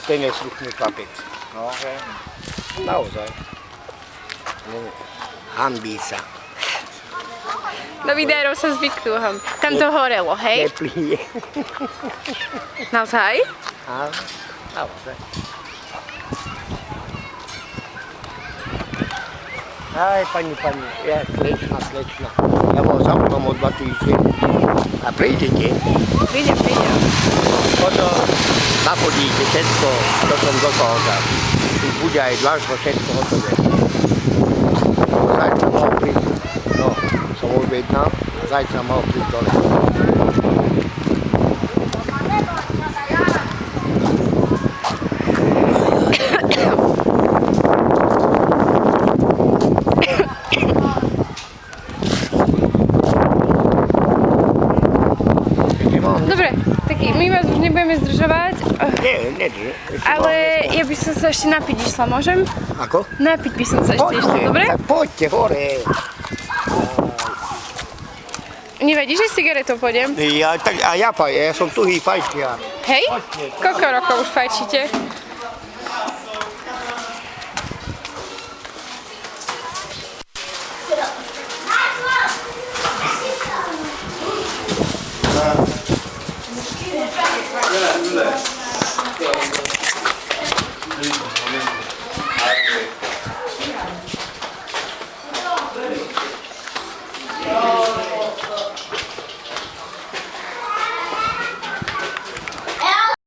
Ten je slušný chlapec. No, okay. Naozaj. Hanbí sa. Do videárov sa zvyknú. Tam to horelo, hej? Neplíje. Naozaj? Áno, naozaj. Aj, pani, ja slečna. Ja bol zamknom o 2 týždne. A prídete? Prídem. Potom napodíte všetko, čo som dokázal. Tu bude aj dlažbo, všetko hotové. Zajtra mohol prísť, no, som objednal a zajtra mohol prísť dole. Dobre, tak my vás už nebudeme zdržovať. Nie. Ale ja by som sa ešte napiť išla, môžem? Ako? Napiť by som sa ešte išla, dobre? Tak poďte hore. Nevadí, že s cigaretou pôjdem? Ja som tuhý fajčiar. Hej? Koľko rokov už fajčíte? Yeah,